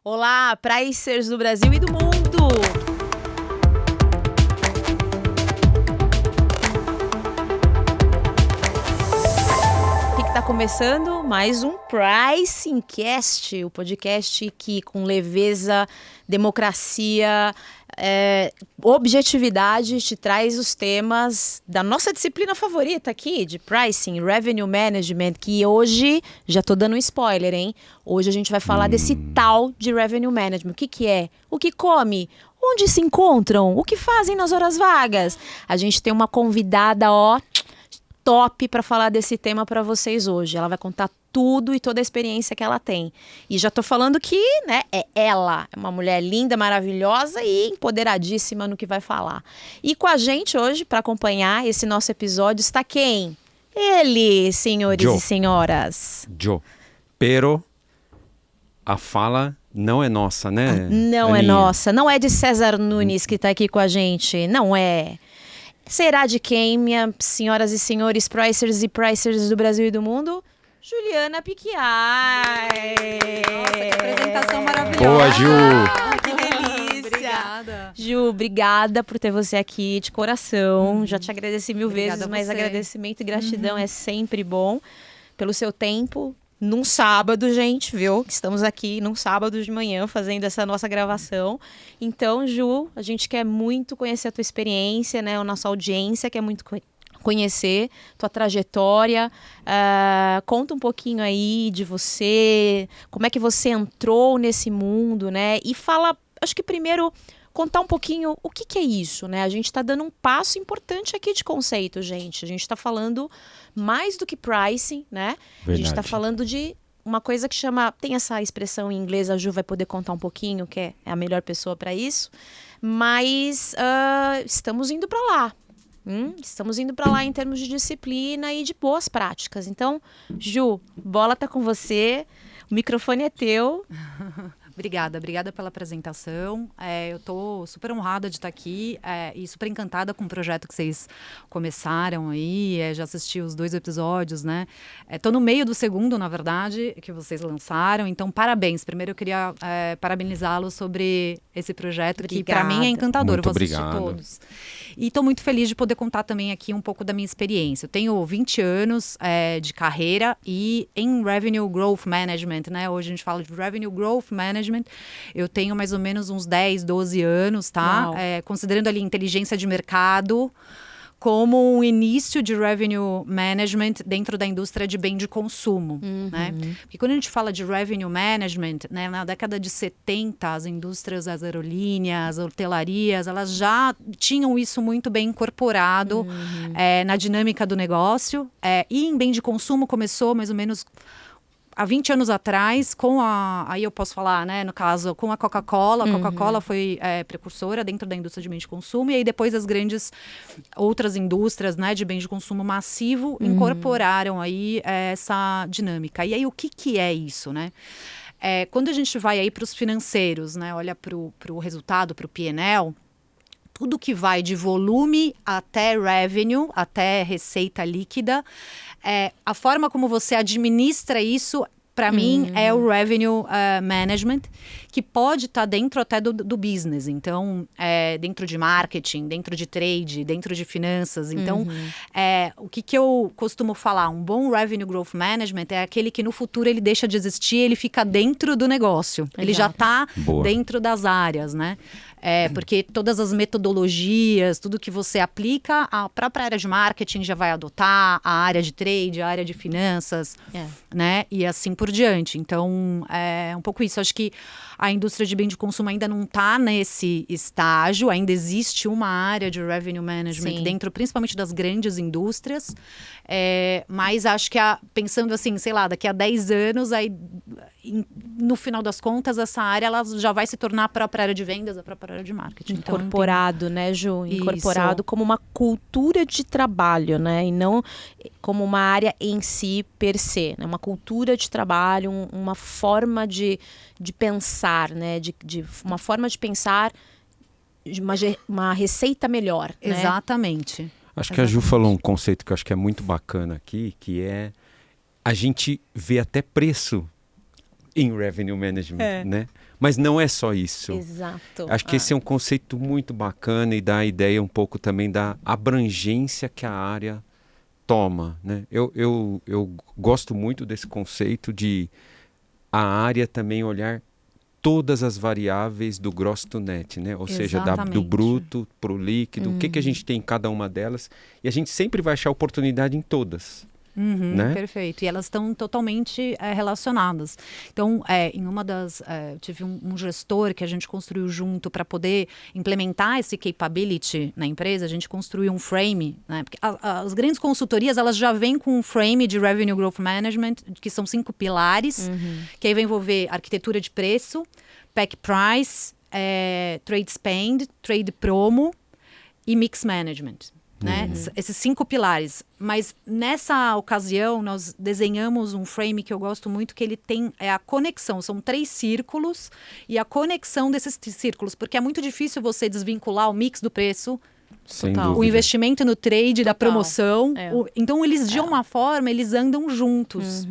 Olá, pricers do Brasil e do mundo! Está começando mais um Pricing Cast, o podcast que com leveza, democracia, objetividade te traz os temas da nossa disciplina favorita aqui, de Pricing, Revenue Management, que hoje, já tô dando um spoiler, hein? Hoje a gente vai falar desse tal de Revenue Management. O que é? O que come? Onde se encontram? O que fazem nas horas vagas? A gente tem uma convidada, top para falar desse tema para vocês hoje. Ela vai contar tudo e toda a experiência que ela tem. E já tô falando que, né, é uma mulher linda, maravilhosa e empoderadíssima no que vai falar. E com a gente hoje, para acompanhar esse nosso episódio, está quem? Ele, senhores e senhoras. Joe. Pero a fala não é nossa, né? Não é nossa. Não é de César Nunes que tá aqui com a gente. Não é. Será de quem, minhas senhoras e senhores pricers e pricers do Brasil e do mundo? Juliana Piquiai. Nossa, que apresentação maravilhosa. Boa, Ju. Que delícia. Obrigada. Ju, obrigada por ter você aqui de coração. Já te agradeci mil vezes, mas agradecimento e gratidão é sempre bom pelo seu tempo. Num sábado, gente, viu? Que estamos aqui num sábado de manhã fazendo essa nossa gravação. Então, Ju, a gente quer muito conhecer a tua experiência, né? A nossa audiência quer muito conhecer tua trajetória. Conta um pouquinho aí de você, como é que você entrou nesse mundo, né? E fala, acho que primeiro contar um pouquinho o que é isso, né? A gente está dando um passo importante aqui de conceito, gente. A gente está falando mais do que pricing, né? Verdade. A gente está falando de uma coisa que chama... Tem essa expressão em inglês, a Ju vai poder contar um pouquinho, que é a melhor pessoa para isso. Mas estamos indo para lá. Estamos indo para lá em termos de disciplina e de boas práticas. Então, Ju, bola tá com você. O microfone é teu. Obrigada pela apresentação. Eu estou super honrada de estar aqui e super encantada com o projeto que vocês começaram aí. Já assisti os 2 episódios, né? Estou no meio do segundo, na verdade, que vocês lançaram. Então, parabéns. Primeiro, eu queria parabenizá-los sobre esse projeto, que para mim é encantador. Muito eu vou assistir todos. E estou muito feliz de poder contar também aqui um pouco da minha experiência. Eu tenho 20 anos de carreira e em Revenue Growth Management, né? Hoje a gente fala de Revenue Growth Management. Eu tenho mais ou menos uns 10, 12 anos, tá? Considerando ali inteligência de mercado como um início de revenue management dentro da indústria de bem de consumo, né? Porque quando a gente fala de revenue management, né, na década de 70, as indústrias, as aerolíneas, as hotelarias, elas já tinham isso muito bem incorporado na dinâmica do negócio. E em bem de consumo começou mais ou menos há 20 anos atrás, aí eu posso falar, né, no caso, com a Coca-Cola. A Coca-Cola foi precursora dentro da indústria de bem de consumo, e aí depois as grandes outras indústrias, né, de bem de consumo massivo incorporaram aí essa dinâmica. E aí o que é isso, né? Quando a gente vai aí para os financeiros, né, olha para o resultado, para o P&L, tudo que vai de volume até revenue, até receita líquida, a forma como você administra isso, para mim, é o revenue management, que pode estar dentro até do business. Então, dentro de marketing, dentro de trade, dentro de finanças. Então, o que eu costumo falar? Um bom revenue growth management é aquele que no futuro ele deixa de existir, ele fica dentro do negócio. Exato. Ele já está dentro das áreas, né? Porque todas as metodologias, tudo que você aplica, a própria área de marketing já vai adotar, a área de trade, a área de finanças, né? E assim por diante. Então, é um pouco isso. Acho que a indústria de bem de consumo ainda não está nesse estágio, ainda existe uma área de revenue management dentro, principalmente das grandes indústrias, mas acho que pensando assim, sei lá, daqui a 10 anos, aí, no final das contas, essa área ela já vai se tornar a própria área de vendas, a própria área de marketing. Incorporado, então, né, Ju? Incorporado isso. Como uma cultura de trabalho, né? E não como uma área em si per se, né? Uma cultura de trabalho, uma forma de pensar, né? Uma forma de pensar de uma receita melhor, né? Exatamente. Acho que a Ju falou um conceito que eu acho que é muito bacana aqui, que é a gente vê até preço em revenue management, né? Mas não é só isso. Exato. Acho que esse é um conceito muito bacana e dá a ideia um pouco também da abrangência que a área toma, né? Eu gosto muito desse conceito de a área também olhar todas as variáveis do gross to net, né? Ou seja, do bruto para o líquido, o que a gente tem em cada uma delas, e a gente sempre vai achar oportunidade em todas. Né? Perfeito. E elas estão totalmente relacionadas. Então, em uma das... eu tive um gestor que a gente construiu junto para poder implementar esse capability na empresa. A gente construiu um frame, né? Porque as grandes consultorias, elas já vêm com um frame de Revenue Growth Management, que são 5 pilares, que aí vai envolver arquitetura de preço, pack price, trade spend, trade promo e mix management. Né? Esses 5 pilares. Mas nessa ocasião nós desenhamos um frame que eu gosto muito, que ele tem a conexão, são 3 círculos e a conexão desses círculos, porque é muito difícil você desvincular o mix do preço, o investimento no trade, da promoção. Então eles de uma forma, eles andam juntos.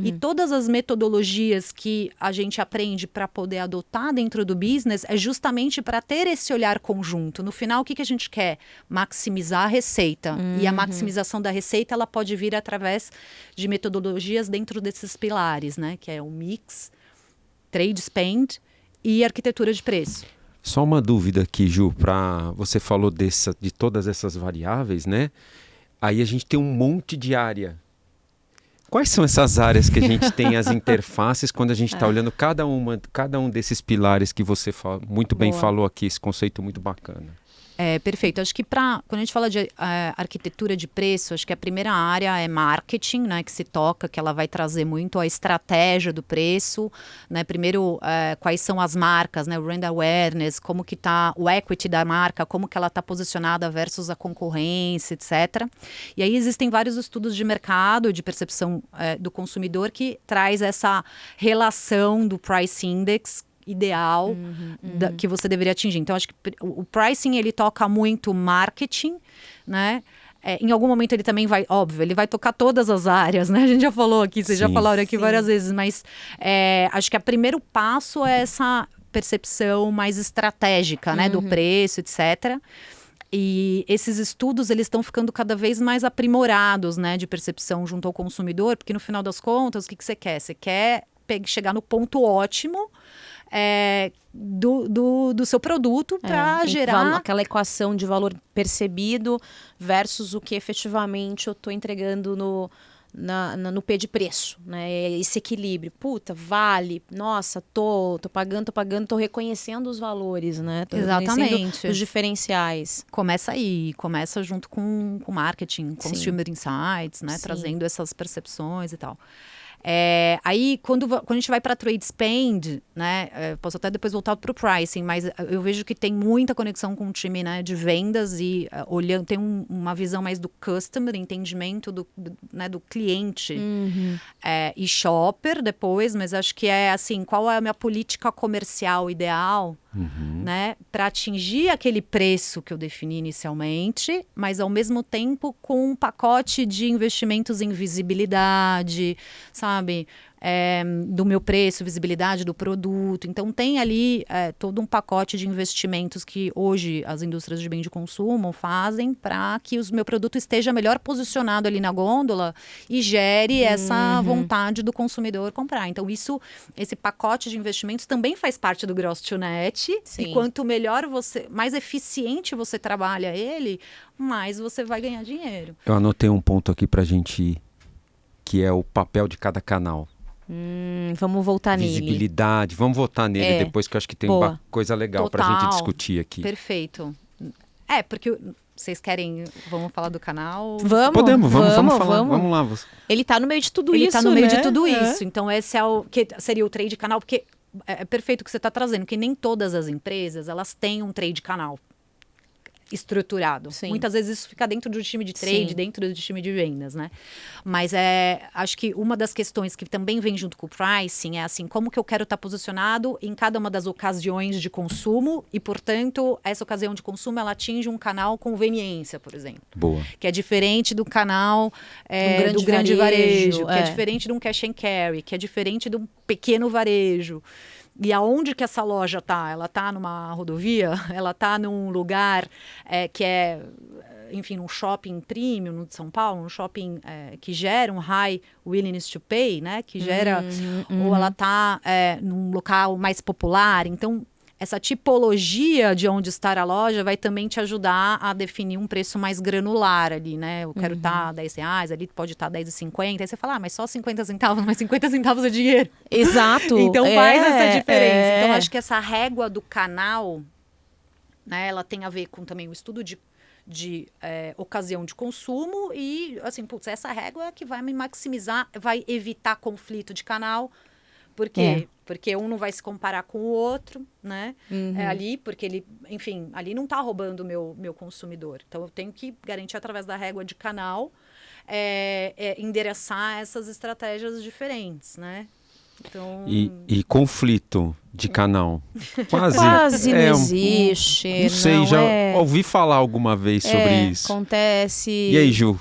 E todas as metodologias que a gente aprende para poder adotar dentro do business é justamente para ter esse olhar conjunto. No final, o que a gente quer? Maximizar a receita. E a maximização da receita, ela pode vir através de metodologias dentro desses pilares, né? Que é o mix, trade spend e arquitetura de preço. Só uma dúvida aqui, Ju, você falou de todas essas variáveis, né? Aí a gente tem um monte de área. Quais são essas áreas que a gente tem as interfaces quando a gente está olhando cada um desses pilares que você muito bem falou aqui, esse conceito muito bacana? Perfeito. Acho que quando a gente fala de arquitetura de preço, acho que a primeira área é marketing, né, que se toca, que ela vai trazer muito a estratégia do preço, né? Primeiro, quais são as marcas, né, o brand awareness, como que está o equity da marca, como que ela está posicionada versus a concorrência, etc. E aí existem vários estudos de mercado, de percepção do consumidor, que traz essa relação do price index ideal que você deveria atingir. Então, acho que o pricing, ele toca muito marketing, né? Em algum momento ele também vai, óbvio, ele vai tocar todas as áreas, né? A gente já falou aqui, vocês já falaram aqui várias vezes, mas acho que o primeiro passo é essa percepção mais estratégica, né? Do preço, etc. E esses estudos, eles estão ficando cada vez mais aprimorados, né? De percepção junto ao consumidor, porque no final das contas, o que você quer? Você quer chegar no ponto ótimo do seu produto para gerar... aquela equação de valor percebido versus o que efetivamente eu estou entregando no P de preço, né? Esse equilíbrio. Puta, vale. Nossa, tô pagando, tô reconhecendo os valores, né? Tô Exatamente. Os diferenciais. Começa aí, começa junto com marketing, consumer insights, né? Sim. Trazendo essas percepções e tal. Aí, quando a gente vai para trade spend, né, posso até depois voltar para o pricing, mas eu vejo que tem muita conexão com o time, né, de vendas e olhando, tem uma visão mais do customer, entendimento do cliente e shopper depois, mas acho que assim, qual é a minha política comercial ideal, né, para atingir aquele preço que eu defini inicialmente, mas ao mesmo tempo com um pacote de investimentos em visibilidade, sabe? Do meu preço, visibilidade do produto. Então, tem ali todo um pacote de investimentos que hoje as indústrias de bem de consumo fazem para que o meu produto esteja melhor posicionado ali na gôndola e gere essa vontade do consumidor comprar. Então, esse pacote de investimentos também faz parte do gross to net. Sim. E quanto melhor mais eficiente você trabalha ele, mais você vai ganhar dinheiro. Eu anotei um ponto aqui para a gente ir, que é o papel de cada canal. Vamos voltar nele. Visibilidade, vamos voltar nele depois, que eu acho que tem uma coisa legal para a gente discutir aqui. Perfeito. Porque vocês querem, vamos falar do canal? Vamos falar, vamos lá. Ele tá no meio de tudo isso, Ele tá no meio de tudo isso, então esse que seria o trade canal, porque é perfeito o que você está trazendo, que nem todas as empresas, elas têm um trade canal estruturado. Sim. Muitas vezes isso fica dentro do time de trade, Sim. dentro do time de vendas, né? Mas acho que uma das questões que também vem junto com o pricing é assim, como que eu quero estar posicionado em cada uma das ocasiões de consumo e, portanto, essa ocasião de consumo, ela atinge um canal conveniência, por exemplo. Boa. Que é diferente do canal do grande varejo, que é diferente de um cash and carry, que é diferente de um pequeno varejo. E aonde que essa loja está? Ela está numa rodovia? Ela está num lugar que é, enfim, num shopping premium no de São Paulo, um shopping que gera um high willingness to pay, né? Que gera, ou ela está num local mais popular. Então, essa tipologia de onde estar a loja vai também te ajudar a definir um preço mais granular ali, né? Eu quero estar R$10, ali pode estar R$10,50. Aí você fala, mas só 50 centavos, mas 50 centavos é dinheiro. Exato. Então faz essa diferença. Então acho que essa régua do canal, né? Ela tem a ver com também o estudo de ocasião de consumo e, assim, putz, essa régua é que vai me maximizar, vai evitar conflito de canal. Por quê? Porque um não vai se comparar com o outro, né? Ali, porque ele, enfim, ali não está roubando o meu consumidor. Então, eu tenho que garantir, através da régua de canal, endereçar essas estratégias diferentes, né? Então... E conflito de canal? Quase não existe. Não sei, já ouvi falar alguma vez sobre isso. Acontece. E aí, Ju?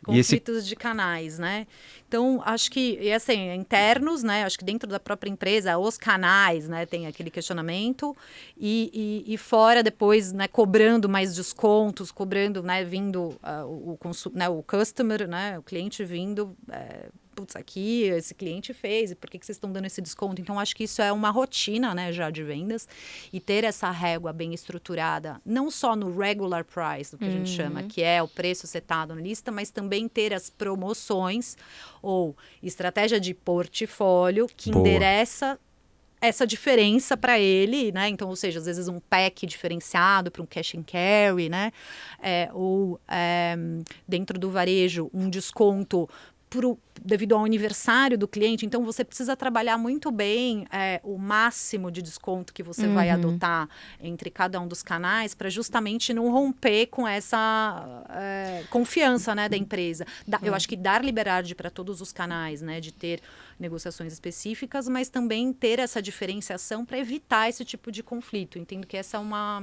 Conflitos de canais, né? Então, acho que, e assim, internos, né? Acho que dentro da própria empresa, os canais, né? Tem aquele questionamento. E fora, depois, né? Cobrando mais descontos, cobrando, né? Vindo o customer, né? O cliente vindo... putz, aqui esse cliente fez, e por que vocês estão dando esse desconto? Então, acho que isso é uma rotina, né, já de vendas, e ter essa régua bem estruturada, não só no regular price, o que a gente chama, que é o preço setado na lista, mas também ter as promoções ou estratégia de portfólio que endereça essa diferença para ele, né? Então, ou seja, às vezes um pack diferenciado para um cash and carry, né? Ou dentro do varejo, um desconto devido ao aniversário do cliente. Então, você precisa trabalhar muito bem o máximo de desconto que você vai adotar entre cada um dos canais para justamente não romper com essa confiança, né, da empresa. Eu acho que dar liberdade para todos os canais, né, de ter negociações específicas, mas também ter essa diferenciação para evitar esse tipo de conflito. Entendo que essa é uma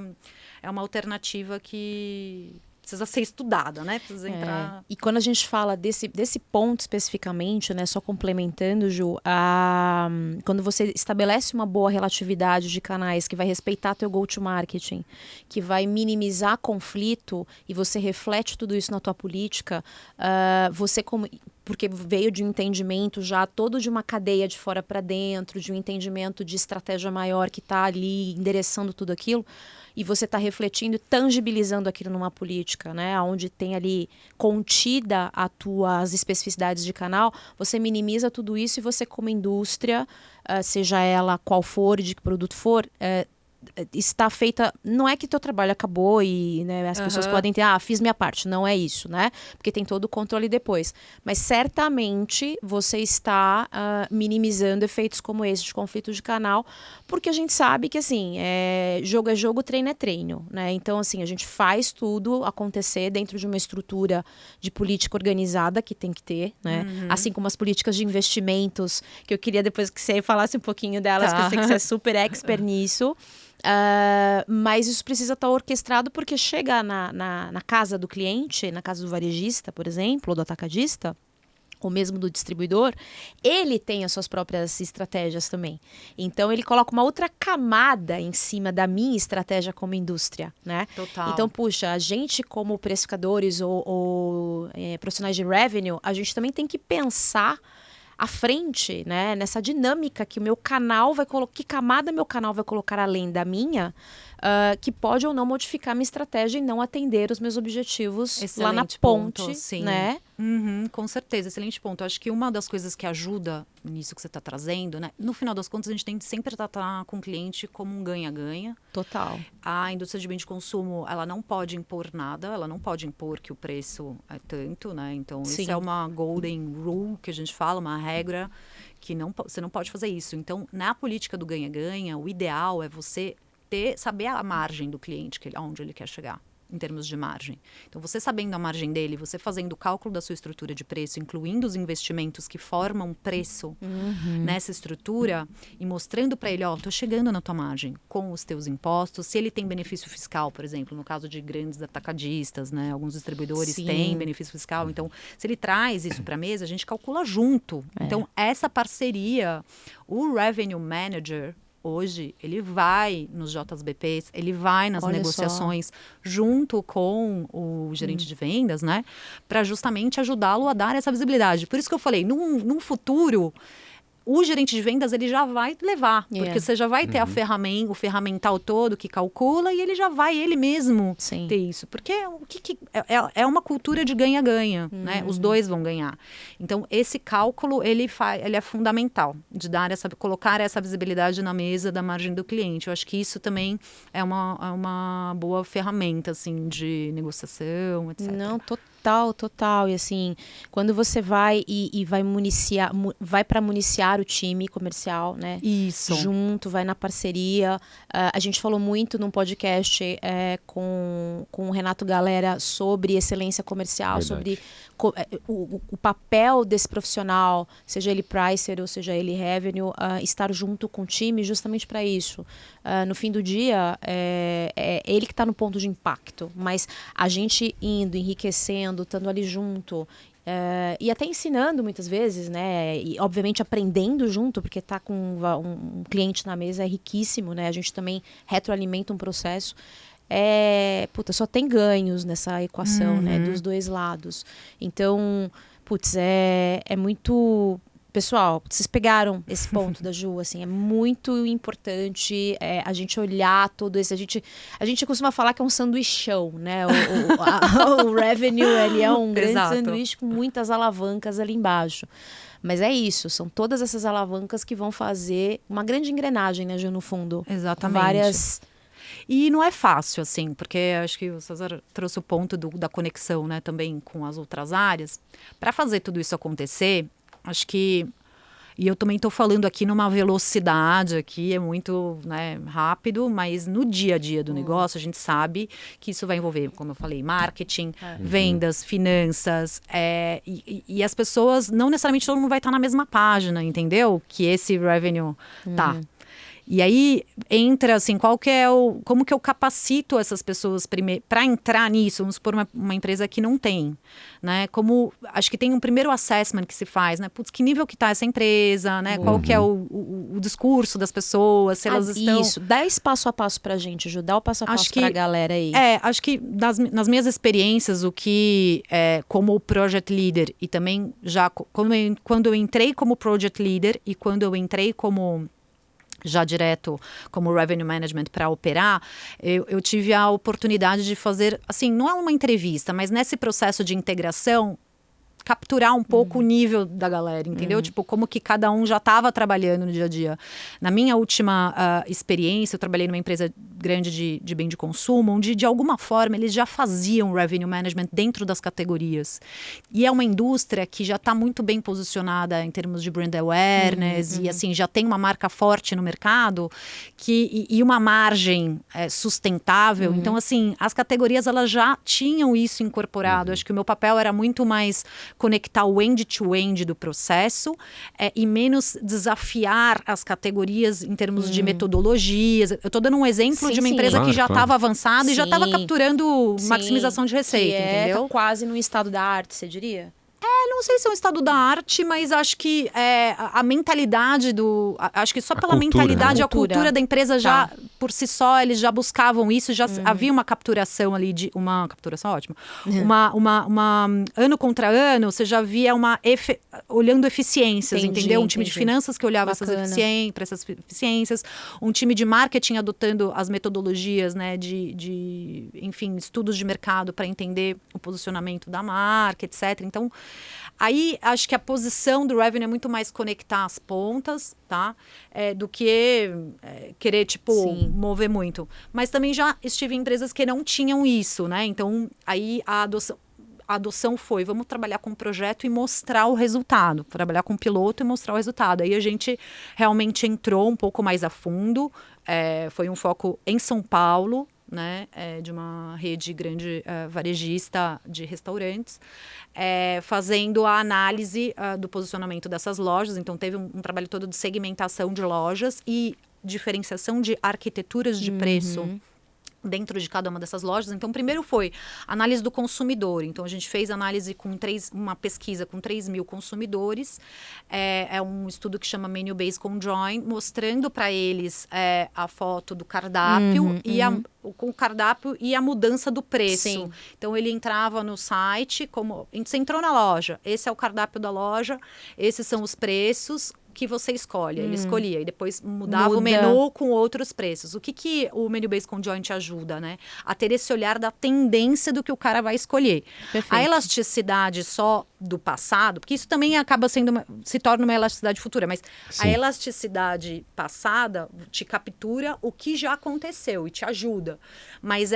alternativa que... precisa ser estudada, né? Precisa entrar... E quando a gente fala desse ponto especificamente, né? Só complementando, Ju, quando você estabelece uma boa relatividade de canais que vai respeitar teu go-to-marketing, que vai minimizar conflito e você reflete tudo isso na tua política, porque veio de um entendimento já todo de uma cadeia de fora para dentro, de um entendimento de estratégia maior que está ali endereçando tudo aquilo, e você está refletindo e tangibilizando aquilo numa política, né? Onde tem ali contida as tuas especificidades de canal, você minimiza tudo isso e você, como indústria, seja ela qual for, de que produto for, está feita, não é que teu trabalho acabou e, né, as pessoas podem ter, fiz minha parte, não é isso, né? Porque tem todo o controle depois. Mas certamente você está minimizando efeitos como esse de conflito de canal, porque a gente sabe que, assim, jogo é jogo, treino é treino, né? Então, assim, a gente faz tudo acontecer dentro de uma estrutura de política organizada que tem que ter, né? Assim como as políticas de investimentos, que eu queria depois que você falasse um pouquinho delas, que eu sei que você é super expert nisso. Mas isso precisa estar orquestrado, porque chega na casa do cliente, na casa do varejista, por exemplo, ou do atacadista, ou mesmo do distribuidor, ele tem as suas próprias estratégias também. Então, ele coloca uma outra camada em cima da minha estratégia como indústria, né? Total. Então, puxa, a gente como precificadores ou profissionais de revenue, a gente também tem que pensar à frente, né, nessa dinâmica que o meu canal vai colocar, que camada meu canal vai colocar além da minha, que pode ou não modificar minha estratégia e não atender os meus objetivos. Excelente lá na ponte, ponto, sim. Né? Com certeza, excelente ponto. Acho que uma das coisas que ajuda nisso que você está trazendo, né, no final das contas, a gente tem que sempre tratar com o cliente como um ganha-ganha. Total. A indústria de bem de consumo, ela não pode impor nada, ela não pode impor que o preço é tanto, né? Então, isso é uma golden rule que a gente fala, uma regra que você não pode fazer isso. Então, na política do ganha-ganha, o ideal é você saber a margem do cliente, aonde ele quer chegar, em termos de margem. Então, você sabendo a margem dele, você fazendo o cálculo da sua estrutura de preço, incluindo os investimentos que formam preço nessa estrutura, e mostrando para ele, tô chegando na tua margem com os teus impostos. Se ele tem benefício fiscal, por exemplo, no caso de grandes atacadistas, né? Alguns distribuidores têm benefício fiscal. Então, se ele traz isso para a mesa, a gente calcula junto. Então, essa parceria, o Revenue Manager, hoje, ele vai nos JBPs, ele vai nas negociações junto com o gerente de vendas, né? Para justamente ajudá-lo a dar essa visibilidade. Por isso que eu falei, num futuro, o gerente de vendas ele já vai levar, porque você já vai ter o ferramental todo que calcula e ele já vai ele mesmo ter isso, porque é uma cultura de ganha-ganha, né? Os dois vão ganhar. Então esse cálculo ele é fundamental de colocar essa visibilidade na mesa da margem do cliente. Eu acho que isso também é uma boa ferramenta assim de negociação, etc. Não, total. E assim, quando você vai e vai para municiar o time comercial, né? Isso. Junto, vai na parceria. A gente falou muito num podcast com o Renato Galera sobre excelência comercial, sobre o papel desse profissional, seja ele pricer ou seja ele revenue, estar junto com o time justamente para isso. No fim do dia, é ele que está no ponto de impacto, mas a gente indo, enriquecendo, estando ali junto, e até ensinando muitas vezes, né? E obviamente aprendendo junto, porque estar com um cliente na mesa é riquíssimo, né? A gente também retroalimenta um processo. Só tem ganhos nessa equação, né? Dos dois lados. Então, é muito... Pessoal, vocês pegaram esse ponto da Ju, assim, é muito importante a gente olhar todo esse... A gente costuma falar que é um sanduichão, né? O revenue, ele é um grande sanduíche com muitas alavancas ali embaixo. Mas é isso, são todas essas alavancas que vão fazer uma grande engrenagem, né, Ju, no fundo. Exatamente. Várias... E não é fácil, assim, porque acho que o César trouxe o ponto da conexão, né, também com as outras áreas. Para fazer tudo isso acontecer... Acho que, e eu também estou falando aqui numa velocidade aqui, é muito, né, rápido, mas no dia a dia do negócio a gente sabe que isso vai envolver, como eu falei, marketing, vendas, finanças, e as pessoas, não necessariamente todo mundo vai estar na mesma página, entendeu? Que esse revenue tá. E aí entra assim, como que eu capacito essas pessoas para entrar nisso? Vamos supor uma empresa que não tem, né? Como acho que tem um primeiro assessment que se faz, né? Putz, que nível que está essa empresa, né? Qual que é o discurso das pessoas, se elas estão... Isso, dá esse passo a passo pra gente, ajudar o passo a passo para a galera aí. Acho que nas minhas experiências, o que como project leader e também já quando eu entrei como project leader e quando eu entrei como já direto como revenue management para operar, eu tive a oportunidade de fazer, assim, não é uma entrevista, mas nesse processo de integração, capturar um pouco o nível da galera, entendeu? Tipo, como que cada um já estava trabalhando no dia a dia. Na minha última experiência, eu trabalhei numa empresa grande de bem de consumo, onde, de alguma forma, eles já faziam revenue management dentro das categorias. E é uma indústria que já está muito bem posicionada em termos de brand awareness e, assim, já tem uma marca forte no mercado e uma margem sustentável. Então, assim, as categorias, elas já tinham isso incorporado. Acho que o meu papel era muito mais conectar o end-to-end do processo e menos desafiar as categorias em termos de metodologias. Eu estou dando um exemplo de uma empresa que já estava avançada e já estava capturando maximização de receita, entendeu? Tá quase no estado da arte, você diria? Não sei se é um estado da arte, mas acho que a mentalidade acho que só pela mentalidade, a cultura da empresa já, por si só, eles já buscavam isso, já havia uma capturação ali, uma capturação ótima. Uma ano contra ano, você já via olhando eficiências, entendeu? Um time de finanças que olhava para essas eficiências, um time de marketing adotando as metodologias, né, enfim, estudos de mercado para entender o posicionamento da marca, etc. Então, aí, acho que a posição do revenue é muito mais conectar as pontas, tá? Do que querer, mover muito. Mas também já estive em empresas que não tinham isso, né? Então, aí a adoção foi, vamos trabalhar com um projeto e mostrar o resultado. Trabalhar com um piloto e mostrar o resultado. Aí a gente realmente entrou um pouco mais a fundo. Foi um foco em São Paulo, né, de uma rede grande varejista de restaurantes, fazendo a análise do posicionamento dessas lojas. Então, teve um trabalho todo de segmentação de lojas e diferenciação de arquiteturas de preço dentro de cada uma dessas lojas. Então, primeiro foi análise do consumidor. Então, a gente fez análise com uma pesquisa com 3.000 consumidores. É um estudo que chama Menu Based Conjoin, mostrando para eles a foto do cardápio com o cardápio e a mudança do preço. Sim. Então, ele entrava no site, você entrou na loja, esse é o cardápio da loja, esses são os preços que você escolhe. Ele escolhia e depois mudava o menu com outros preços. O que o Menu Based Conjoint ajuda, né? A ter esse olhar da tendência do que o cara vai escolher. Perfeito. A elasticidade só do passado, porque isso também acaba se torna uma elasticidade futura, mas Sim. a elasticidade passada te captura o que já aconteceu e te ajuda. Mas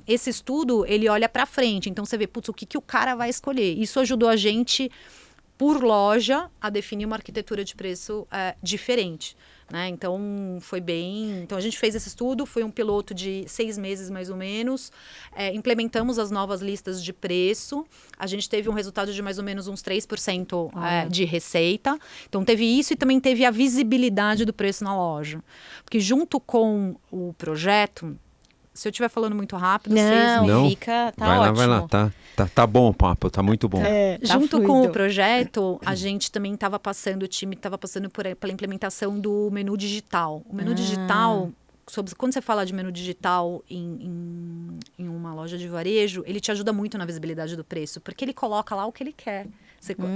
esse estudo, ele olha para frente. Então, você vê, putz, o que o cara vai escolher? Isso ajudou a gente, por loja, a definir uma arquitetura de preço diferente, né? Então, foi bem... Então, a gente fez esse estudo, foi um piloto de 6 meses, mais ou menos. Implementamos as novas listas de preço. A gente teve um resultado de mais ou menos uns 3% de receita. Então, teve isso e também teve a visibilidade do preço na loja. Porque junto com o projeto... Se eu estiver falando muito rápido, Não, fica... Tá vai ótimo. lá. Tá bom o papo, tá muito bom. Junto com o projeto, a gente também o time estava passando pela implementação do menu digital. O menu digital, quando você fala de menu digital em uma loja de varejo, ele te ajuda muito na visibilidade do preço, porque ele coloca lá o que ele quer.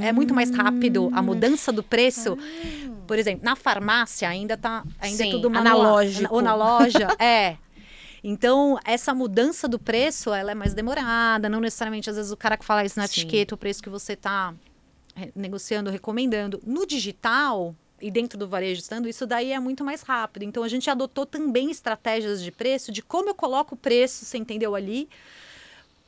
É muito mais rápido a mudança do preço. Por exemplo, na farmácia ainda é tudo manual. Analógico. Ou na loja, Então, essa mudança do preço, ela é mais demorada. Não necessariamente, às vezes, o cara que fala isso na etiqueta, o preço que você está negociando, recomendando. No digital, e dentro do varejo estando, isso daí é muito mais rápido. Então, a gente adotou também estratégias de preço, de como eu coloco o preço, você entendeu ali,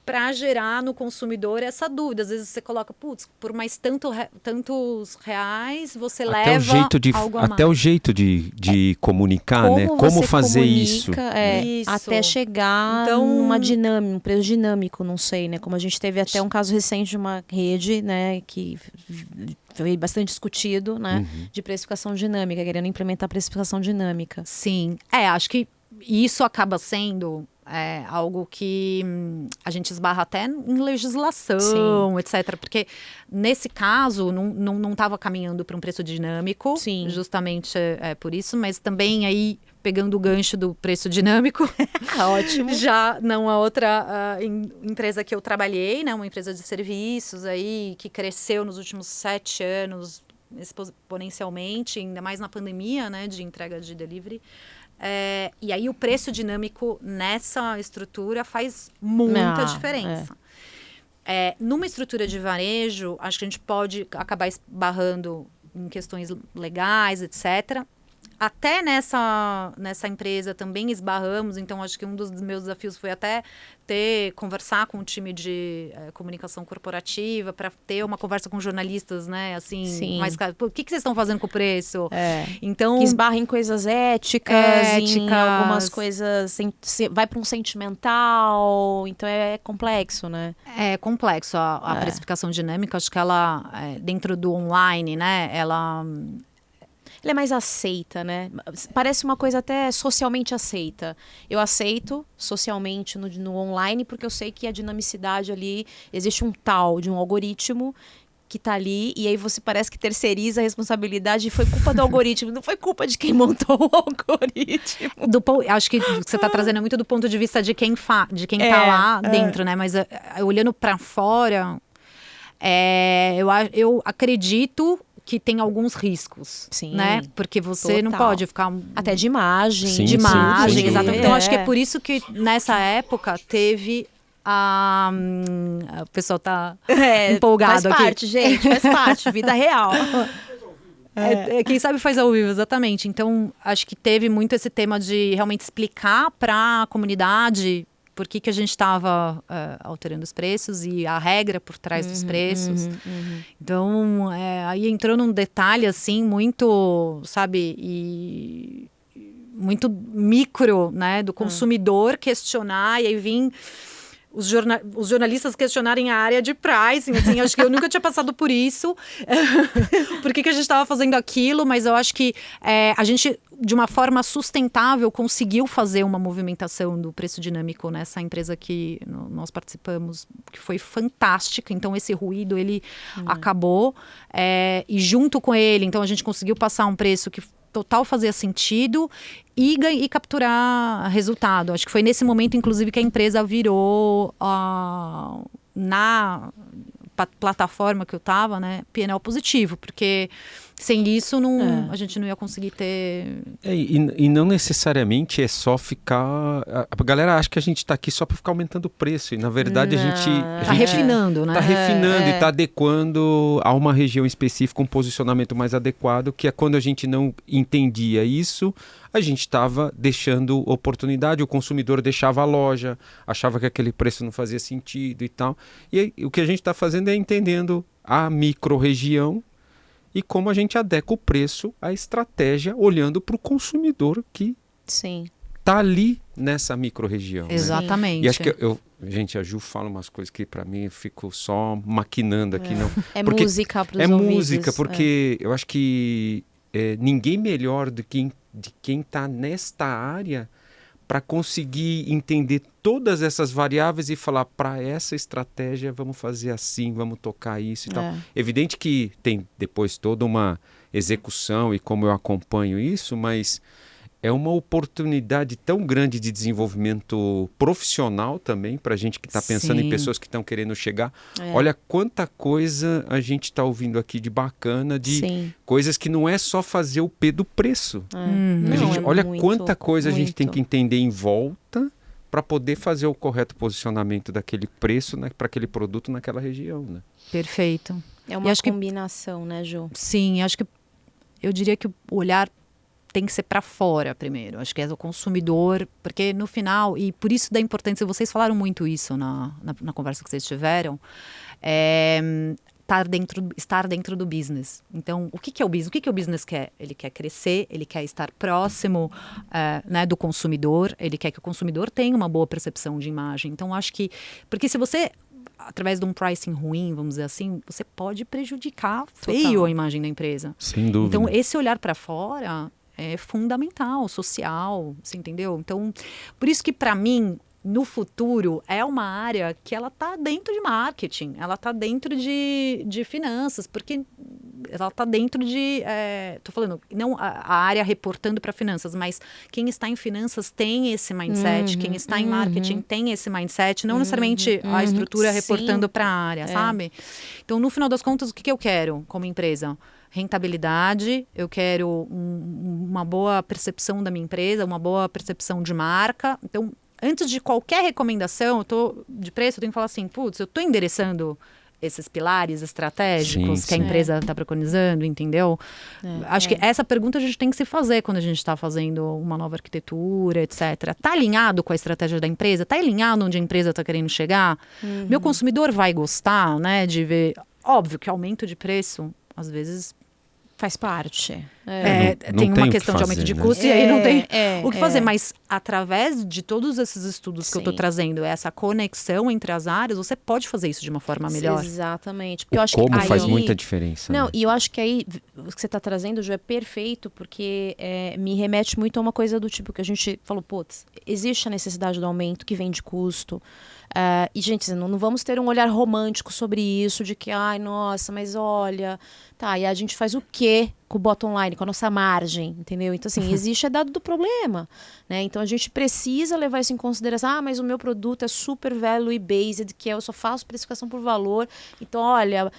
para gerar no consumidor essa dúvida. Às vezes você coloca, putz, por mais tantos reais, você leva algo a mais. Até o jeito de comunicar, né? Como fazer isso. Até chegar numa dinâmica, um preço dinâmico, não sei, né? Como a gente teve até um caso recente de uma rede, né? Que foi bastante discutido, né? De precificação dinâmica, querendo implementar precificação dinâmica. Sim, acho que isso acaba sendo... algo que a gente esbarra até em legislação, etc. Porque, nesse caso, não estava caminhando para um preço dinâmico. Sim. Justamente por isso. Mas também aí, pegando o gancho do preço dinâmico... Ótimo. Já numa outra empresa que eu trabalhei, né? Uma empresa de serviços aí, que cresceu nos últimos 7 anos exponencialmente, ainda mais na pandemia, né? De entrega de delivery. E aí o preço dinâmico nessa estrutura faz muita diferença. Numa estrutura de varejo, acho que a gente pode acabar esbarrando em questões legais, etc. Até nessa empresa também esbarramos, então acho que um dos meus desafios foi até conversar com o time de comunicação corporativa para ter uma conversa com jornalistas, né? Assim, mais o que vocês estão fazendo com o preço? Então, que esbarra em coisas éticas, em algumas coisas, vai para um sentimental, então é complexo, né? É complexo a precificação dinâmica, acho que ela, dentro do online, né? Ela é mais aceita, né? Parece uma coisa até socialmente aceita. Eu aceito socialmente no online porque eu sei que a dinamicidade ali, existe um tal de um algoritmo que tá ali e aí você parece que terceiriza a responsabilidade e foi culpa do algoritmo, não foi culpa de quem montou o algoritmo. Acho que o que você tá trazendo é muito do ponto de vista de quem tá lá dentro, né? Mas olhando para fora, eu acredito que tem alguns riscos, né? Porque você não pode ficar... Até de imagem. Sim, exatamente. Então, acho que é por isso que, nessa época, teve o pessoal tá empolgado aqui. Faz parte, gente, faz parte. Vida real. Quem sabe faz ao vivo, exatamente. Então, acho que teve muito esse tema de realmente explicar para a comunidade por que a gente estava alterando os preços e a regra por trás dos preços. Então, aí entrou num detalhe, assim, muito, sabe, e muito micro, né, do consumidor questionar, e aí vim os jornalistas questionarem a área de pricing, assim, acho que eu nunca tinha passado por isso, por que a gente estava fazendo aquilo, mas eu acho que a gente de uma forma sustentável, conseguiu fazer uma movimentação do preço dinâmico nessa empresa que nós participamos, que foi fantástica. Então, esse ruído, ele acabou. E junto com ele, então, a gente conseguiu passar um preço que total fazia sentido e capturar resultado. Acho que foi nesse momento, inclusive, que a empresa virou na plataforma que eu estava, né, P&L positivo, porque sem isso a gente não ia conseguir ter... E não necessariamente é só ficar... A galera acha que a gente está aqui só para ficar aumentando o preço, e na verdade a gente... Está refinando, né? Está refinando e está adequando a uma região específica um posicionamento mais adequado, que é quando a gente não entendia isso, a gente estava deixando oportunidade, o consumidor deixava a loja, achava que aquele preço não fazia sentido e tal. E aí, o que a gente está fazendo é entendendo a micro-região e como a gente adequa o preço à estratégia, olhando para o consumidor que está ali nessa micro-região. Exatamente. Né? E acho que gente, a Ju fala umas coisas que para mim eu fico só maquinando aqui. Não, é música para os ouvidos. É música, porque eu acho que ninguém melhor de quem está nesta área para conseguir entender todas essas variáveis e falar, para essa estratégia vamos fazer assim, vamos tocar isso e tal. Evidente que tem depois toda uma execução e como eu acompanho isso, mas é uma oportunidade tão grande de desenvolvimento profissional também para a gente que está pensando em pessoas que estão querendo chegar. Olha quanta coisa a gente está ouvindo aqui de bacana, de coisas que não é só fazer o P do preço. Olha quanta coisa a gente tem que entender em volta para poder fazer o correto posicionamento daquele preço, né, para aquele produto naquela região. Né? Perfeito. É uma combinação, né, Ju? Sim, acho que eu diria que o olhar tem que ser para fora primeiro. Acho que é o consumidor, porque no final, e por isso da importância, vocês falaram muito isso na conversa que vocês tiveram, estar dentro do business. Então, o que é o business? O que o business quer? Ele quer crescer, ele quer estar próximo né, do consumidor, ele quer que o consumidor tenha uma boa percepção de imagem. Então, acho que... Porque se você... através de um pricing ruim, vamos dizer assim, você pode prejudicar feio a imagem da empresa. Sem dúvida. Então, esse olhar para fora é fundamental, social, você entendeu? Então, por isso que para mim, no futuro, é uma área que ela está dentro de marketing, ela está dentro de finanças, porque ela está dentro de... Estou falando, não a área reportando para finanças, mas quem está em finanças tem esse mindset, quem está em marketing tem esse mindset, não necessariamente a estrutura reportando para a área, sabe? Então, no final das contas, o que eu quero como empresa? Rentabilidade, eu quero uma boa percepção da minha empresa, uma boa percepção de marca. Então, antes de qualquer recomendação de preço, eu tenho que falar assim, putz, eu estou endereçando esses pilares estratégicos que a empresa está preconizando, entendeu? Acho que essa pergunta a gente tem que se fazer quando a gente está fazendo uma nova arquitetura, etc. Está alinhado com a estratégia da empresa? Está alinhado onde a empresa está querendo chegar? Meu consumidor vai gostar, né, de ver... Óbvio que aumento de preço, às vezes... faz parte. Tem uma questão de aumento de custo, e aí não tem o que fazer. Mas através de todos esses estudos que eu estou trazendo, essa conexão entre as áreas, você pode fazer isso de uma forma melhor. Exatamente. Porque eu acho como que faz muita diferença. Não, né? E eu acho que aí, o que você está trazendo, Ju, é perfeito, porque me remete muito a uma coisa do tipo que a gente falou, putz, existe a necessidade do aumento que vem de custo. E, gente, não vamos ter um olhar romântico sobre isso, de que, ai, nossa, mas olha... Tá, e a gente faz o quê com o bottom line, com a nossa margem, entendeu? Então, assim, existe dado do problema, né? Então, a gente precisa levar isso em consideração. Ah, mas o meu produto é super value based, que eu só faço precificação por valor. Então, olha,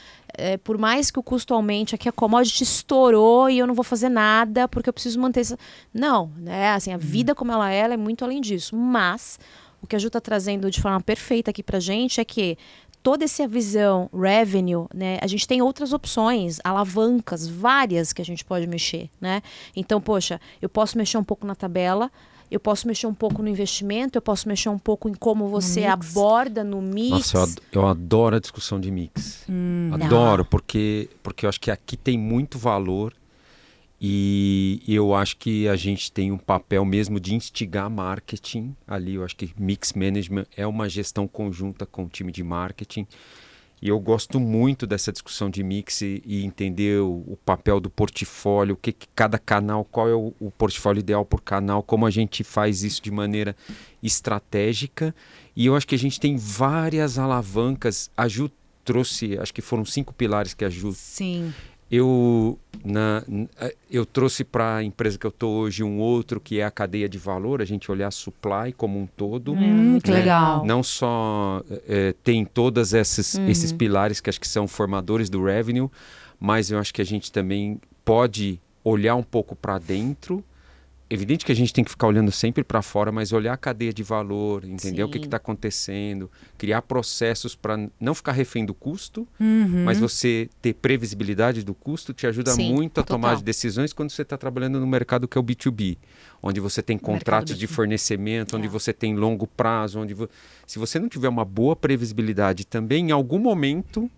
por mais que o custo aumente, aqui a commodity estourou e eu não vou fazer nada porque eu preciso manter isso. Não, né? Assim, a vida como ela é muito além disso. Mas, o que a Ju está trazendo de forma perfeita aqui pra gente é que toda essa visão revenue, né, a gente tem outras opções, alavancas, várias que a gente pode mexer, né? Então, poxa, eu posso mexer um pouco na tabela, eu posso mexer um pouco no investimento, eu posso mexer um pouco em como você aborda no mix. Nossa, eu adoro a discussão de mix. Adoro, porque eu acho que aqui tem muito valor e eu acho que a gente tem um papel mesmo de instigar marketing ali. Eu acho que mix management é uma gestão conjunta com o time de marketing E eu gosto muito dessa discussão de mix e entender o papel do portfólio, o que cada canal, qual é o portfólio ideal por canal, como a gente faz isso de maneira estratégica. E eu acho que a gente tem várias alavancas. A Ju trouxe, acho que foram 5 pilares que a Ju... Sim. Eu trouxe para a empresa que eu estou hoje um outro, que é a cadeia de valor, a gente olhar a supply como um todo. Que legal. Não só tem todos esses pilares que acho que são formadores do revenue, mas eu acho que a gente também pode olhar um pouco para dentro. Evidente que a gente tem que ficar olhando sempre para fora, mas olhar a cadeia de valor, entender o que está acontecendo, criar processos para não ficar refém do custo, mas você ter previsibilidade do custo te ajuda muito a tomar decisões quando você está trabalhando no mercado que é o B2B, onde você tem contratos de fornecimento, onde você tem longo prazo, se você não tiver uma boa previsibilidade também, em algum momento...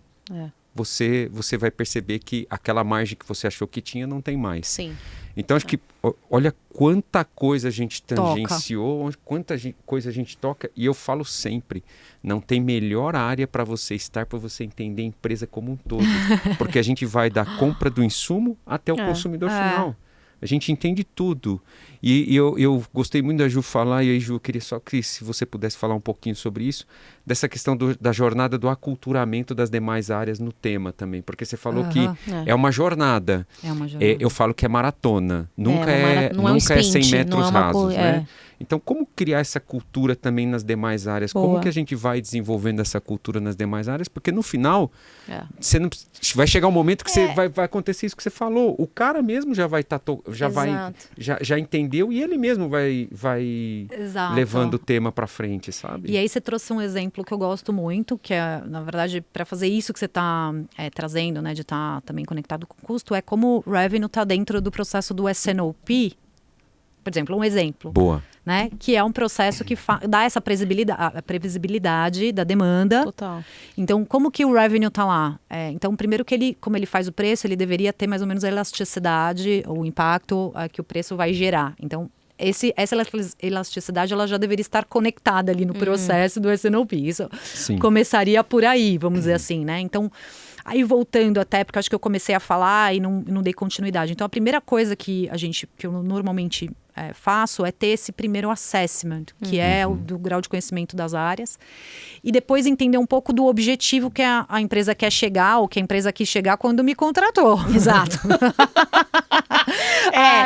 Você vai perceber que aquela margem que você achou que tinha não tem mais. Sim. Então, acho que olha quanta coisa a gente tangenciou, quanta coisa a gente toca. E eu falo sempre, não tem melhor área para você estar, para você entender a empresa como um todo. Porque a gente vai da compra do insumo até o consumidor final. A gente entende tudo. E eu gostei muito da Ju falar, e aí, Ju, eu queria só que se você pudesse falar um pouquinho sobre isso, dessa questão da jornada do aculturamento das demais áreas no tema também. Porque você falou que é uma jornada. É uma jornada. Eu falo que é maratona. Nunca não nunca é 100 metros rasos, né? É. Então, como criar essa cultura também nas demais áreas? Boa. Como que a gente vai desenvolvendo essa cultura nas demais áreas? Porque no final, você não, vai chegar um momento que vai acontecer isso que você falou. O cara mesmo já vai estar... já entendeu e ele mesmo vai levando o tema para frente, sabe? E aí você trouxe um exemplo que eu gosto muito, que é, na verdade, para fazer isso que você está trazendo, né, de estar também conectado com o custo, é como o revenue está dentro do processo do S&OP. Por exemplo, um exemplo. Boa. Né, que é um processo que dá essa previsibilidade da demanda. Total. Então, como que o revenue está lá? Então, primeiro que como ele faz o preço, ele deveria ter mais ou menos a elasticidade, o impacto que o preço vai gerar. Então, essa elasticidade ela já deveria estar conectada ali no processo do S&OP. Isso começaria por aí, vamos dizer assim, né? Então, aí voltando até, porque acho que eu comecei a falar e não dei continuidade. Então, a primeira coisa que eu normalmente faço é ter esse primeiro assessment, que é o do grau de conhecimento das áreas. E depois entender um pouco do objetivo que a empresa quer chegar, ou que a empresa quis chegar quando me contratou. Exato.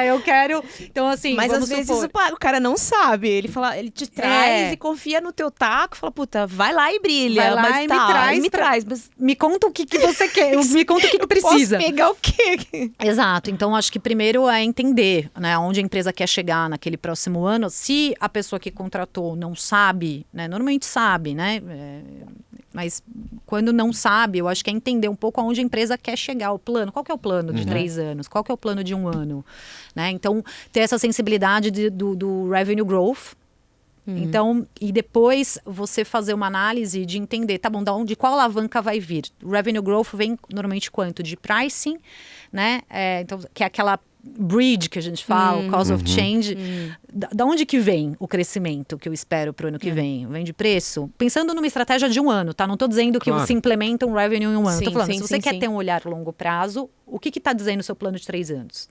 Eu quero... Então, assim, mas às vezes o cara não sabe. Ele te traz e confia no teu taco. Fala, puta, vai lá e brilha. Vai lá mas e me traz. Mas... Me conta o que você quer. Me conta o que precisa. Posso pegar o quê? Exato. Então, acho que primeiro é entender, né, onde a empresa quer chegar naquele próximo ano. Se a pessoa que contratou não sabe, né, normalmente sabe, né? Mas quando não sabe, eu acho que é entender um pouco aonde a empresa quer chegar, o plano. Qual que é o plano de 3 anos? Qual que é o plano de 1 ano? Né? Então, ter essa sensibilidade do revenue growth. Então, e depois você fazer uma análise de entender, tá bom, de qual alavanca vai vir? O revenue growth vem normalmente quanto? De pricing, né? Então, que é aquela bridge que a gente fala, o cost of change. Da onde que vem o crescimento que eu espero para o ano que vem? Vem de preço? Pensando numa estratégia de 1 ano, tá? Não estou dizendo que você implementa um revenue em 1 ano. Estou falando, se você quer ter um olhar a longo prazo, o que está dizendo o seu plano de 3 anos?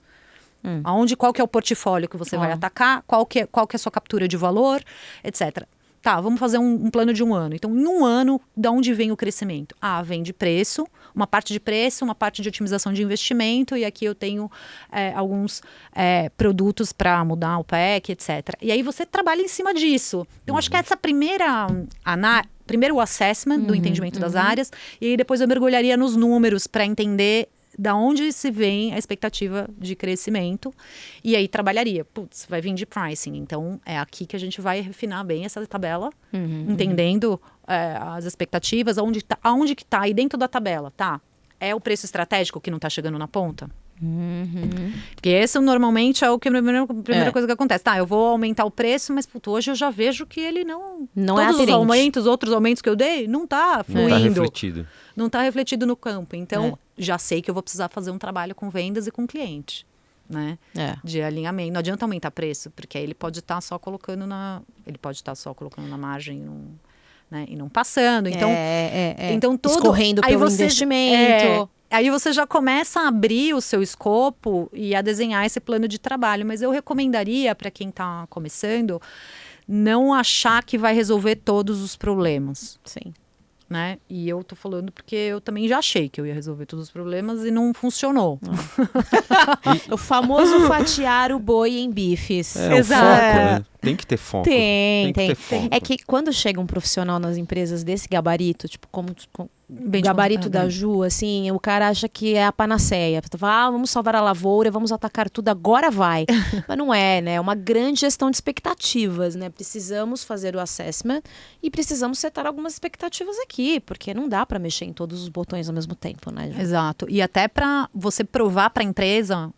Qual que é o portfólio que você vai atacar? Qual que é a sua captura de valor? Etc. Tá, vamos fazer um plano de 1 ano. Então, em 1 ano, de onde vem o crescimento? Vem de preço, uma parte de preço, uma parte de otimização de investimento, e aqui eu tenho alguns produtos para mudar o PEC, etc. E aí você trabalha em cima disso. Então, acho que essa primeiro o assessment do entendimento das áreas, e aí depois eu mergulharia nos números para entender da onde se vem a expectativa de crescimento, e aí trabalharia. Vai vir de pricing, então é aqui que a gente vai refinar bem essa tabela, entendendo as expectativas, aonde que está, e dentro da tabela, tá? É o preço estratégico que não está chegando na ponta? Porque esse normalmente é a primeira coisa que acontece. Tá, eu vou aumentar o preço, mas hoje eu já vejo que ele não todos os outros aumentos que eu dei, não está fluindo. Não está refletido. Não está refletido no campo. Então, já sei que eu vou precisar fazer um trabalho com vendas e com cliente, né? De alinhamento. Não adianta aumentar preço, porque aí ele pode estar só colocando na margem né? E não passando. Então, então todo, escorrendo pelo investimento. Aí você já começa a abrir o seu escopo e a desenhar esse plano de trabalho. Mas eu recomendaria para quem está começando não achar que vai resolver todos os problemas. Sim. Né? E eu tô falando porque eu também já achei que eu ia resolver todos os problemas e não funcionou. O famoso fatiar o boi em bifes. Exato. O foco, né? Tem que ter foco. Tem. Que ter foco. É que quando chega um profissional nas empresas desse gabarito, tipo, como o gabarito da Ju, assim, o cara acha que é a panaceia. Você fala, vamos salvar a lavoura, vamos atacar tudo, agora vai. Mas não é, né? É uma grande gestão de expectativas, né? Precisamos fazer o assessment e precisamos setar algumas expectativas aqui, porque não dá para mexer em todos os botões ao mesmo tempo, né, Ju? Exato. E até para você provar para a empresa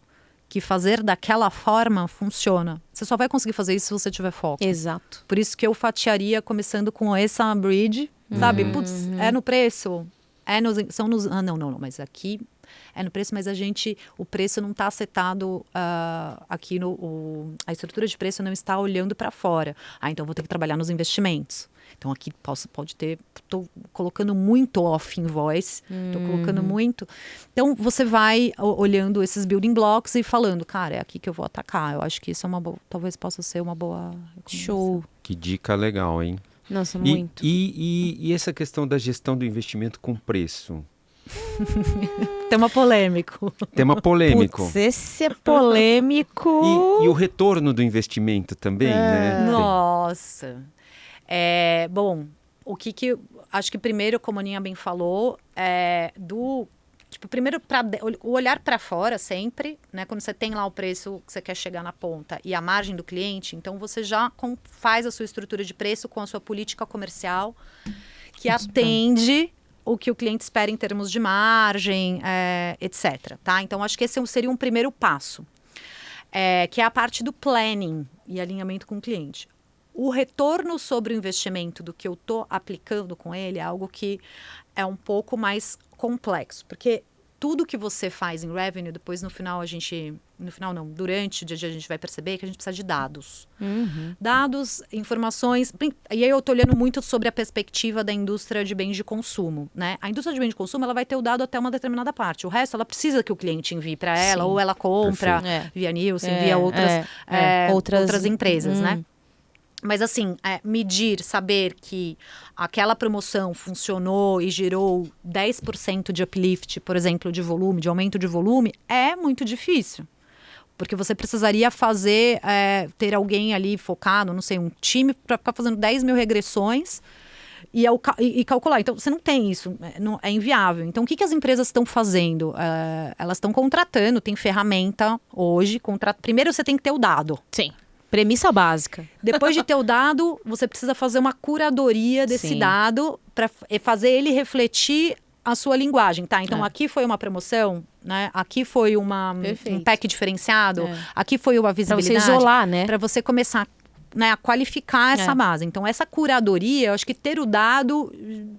que fazer daquela forma funciona. Você só vai conseguir fazer isso se você tiver foco. Exato. Por isso que eu fatiaria começando com essa bridge, sabe? Putz, é no preço, não, mas aqui é no preço, mas o preço não está acertado aqui a estrutura de preço não está olhando para fora. Então vou ter que trabalhar nos investimentos. Então aqui estou colocando muito off-invoice, estou colocando muito. Então você vai olhando esses building blocks e falando, cara, é aqui que eu vou atacar. Eu acho que isso talvez possa ser uma boa show. Que dica legal, hein? Nossa, muito. E essa questão da gestão do investimento com preço? Tema polêmico. Putz, esse é polêmico. E o retorno do investimento também, né? Nossa. Bom, acho que primeiro, como a Aninha bem falou, primeiro o olhar para fora sempre, né? Quando você tem lá o preço que você quer chegar na ponta e a margem do cliente, então você já faz a sua estrutura de preço com a sua política comercial que atende o que o cliente espera em termos de margem, etc. Tá? Então, acho que esse seria um primeiro passo, que é a parte do planning e alinhamento com o cliente. O retorno sobre o investimento do que eu estou aplicando com ele é algo que é um pouco mais complexo, porque tudo que você faz em revenue, depois durante o dia a dia a gente vai perceber que a gente precisa de dados. Dados, informações, e aí eu estou olhando muito sobre a perspectiva da indústria de bens de consumo, né? A indústria de bens de consumo, ela vai ter o dado até uma determinada parte. O resto, ela precisa que o cliente envie para ela, ou ela compra via Nielsen, via outras empresas, né? Mas assim, medir, saber que aquela promoção funcionou e gerou 10% de uplift, por exemplo, de volume, de aumento de volume, é muito difícil. Porque você precisaria ter alguém ali focado, não sei, um time para ficar fazendo 10 mil regressões e calcular. Então, você não tem isso, é inviável. Então, o que as empresas estão fazendo? Elas estão contratando, tem ferramenta hoje. Primeiro, você tem que ter o dado. Sim. Premissa básica. Depois de ter o dado, você precisa fazer uma curadoria desse dado para fazer ele refletir a sua linguagem, tá? Então, aqui foi uma promoção, né? Aqui foi um pack diferenciado, aqui foi uma visibilidade. Para você isolar, né? Para você começar, né, a qualificar essa base. Então, essa curadoria, eu acho que ter o dado,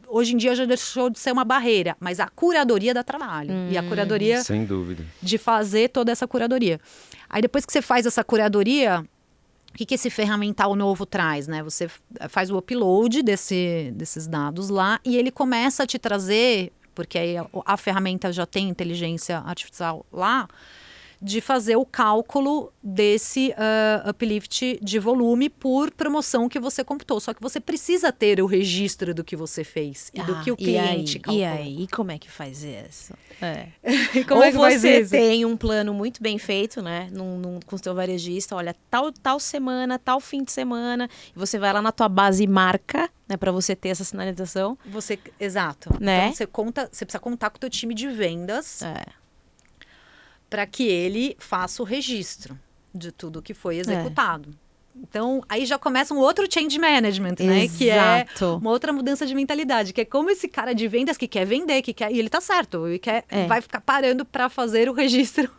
hoje em dia já deixou de ser uma barreira, mas a curadoria dá trabalho. E a curadoria... Sem dúvida. De fazer toda essa curadoria. Aí, depois que você faz essa curadoria... O que esse ferramental novo traz, né? Você faz o upload desses dados lá e ele começa a te trazer, porque aí a ferramenta já tem inteligência artificial lá, de fazer o cálculo desse uplift de volume por promoção que você computou. Só que você precisa ter o registro do que você fez e do que o cliente calculou. E aí, como é que faz isso? Como é que você tem um plano muito bem feito, né? Com o seu varejista, olha, tal semana, tal fim de semana, e você vai lá na tua base e marca, né, para você ter essa sinalização. Exato. Né? Então, você precisa contar com o teu time de vendas para que ele faça o registro de tudo que foi executado. Então, aí já começa um outro change management, né? Exato. Que é uma outra mudança de mentalidade, que é como esse cara de vendas que quer vender, e ele tá certo, e vai ficar parando para fazer o registro.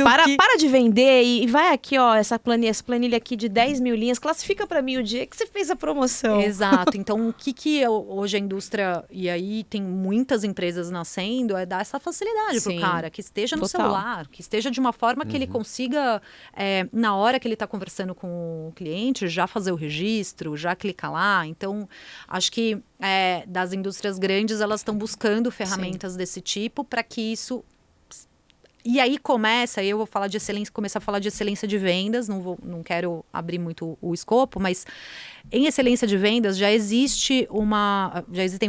Para de vender e vai aqui, ó, essa planilha aqui de 10 mil linhas, classifica para mim o dia que você fez a promoção. Exato. Então, o que hoje a indústria, e aí tem muitas empresas nascendo, é dar essa facilidade pro cara, que esteja no celular, que esteja de uma forma que ele consiga, na hora que ele tá conversando conversando com o cliente, já fazer o registro, já clicar lá. Então, acho que das indústrias grandes, elas estão buscando ferramentas desse tipo para que isso... E aí eu vou falar de excelência, começar a falar de excelência de vendas, não quero abrir muito o escopo, mas em excelência de vendas já existem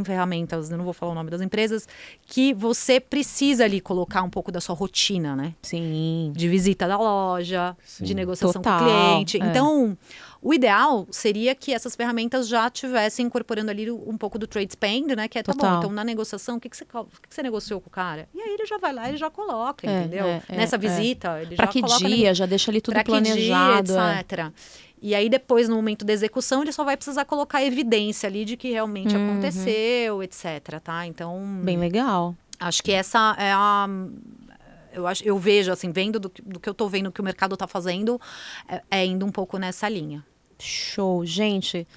ferramentas, eu não vou falar o nome das empresas, que você precisa ali colocar um pouco da sua rotina, né? Sim. De visita da loja, de negociação Total, com o cliente. Então, o ideal seria que essas ferramentas já estivessem incorporando ali um pouco do trade spend, né? Que é, tá bom, então na negociação, o que você negociou com o cara? E aí ele já vai lá e já coloca, entendeu? Nessa visita, ele pra já que coloca... dia, já deixa ali tudo pra planejado. Que dia, etc. E aí depois, no momento da execução, ele só vai precisar colocar evidência ali de que realmente aconteceu, etc, tá? Então... Bem legal. Acho que essa é a... Eu vejo, assim, vendo do que eu tô vendo que o mercado tá fazendo, indo um pouco nessa linha. Show, gente.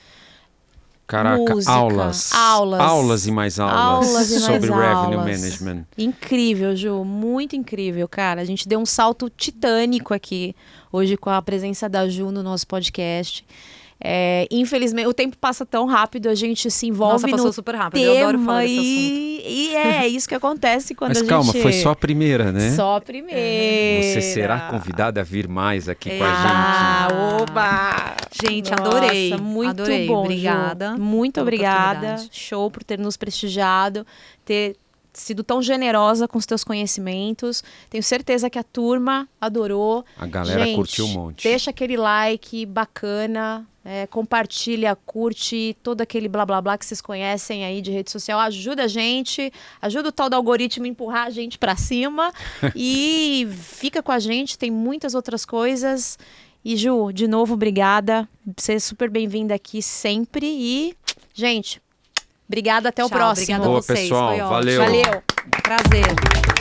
Caraca, música, aulas e mais aulas sobre revenue management. Incrível, Ju, muito incrível, cara. A gente deu um salto titânico aqui hoje com a presença da Ju no nosso podcast. Infelizmente, o tempo passa tão rápido, a gente se envolve no super rápido. tema, eu adoro falar desse assunto. E é isso que acontece quando Mas a gente... calma, foi só a primeira, né? Só a primeira. Você será convidada a vir mais aqui com a gente. Ah, oba! Gente, Nossa, adorei. Muito adorei. bom, obrigada. Ju. Muito obrigada. Show por ter nos prestigiado, ter sido tão generosa com os teus conhecimentos. Tenho certeza que a turma adorou. A galera gente, curtiu um monte. Deixa aquele like bacana, compartilha, curte, todo aquele blá blá blá que vocês conhecem aí de rede social. Ajuda a gente, ajuda o tal do algoritmo a empurrar a gente pra cima. E fica com a gente, tem muitas outras coisas. E Ju, de novo, obrigada. Você é super bem-vinda aqui sempre. E, gente, obrigada, até o próximo. Obrigada a vocês. Boa, pessoal. Foi ótimo. Valeu. Valeu. Prazer.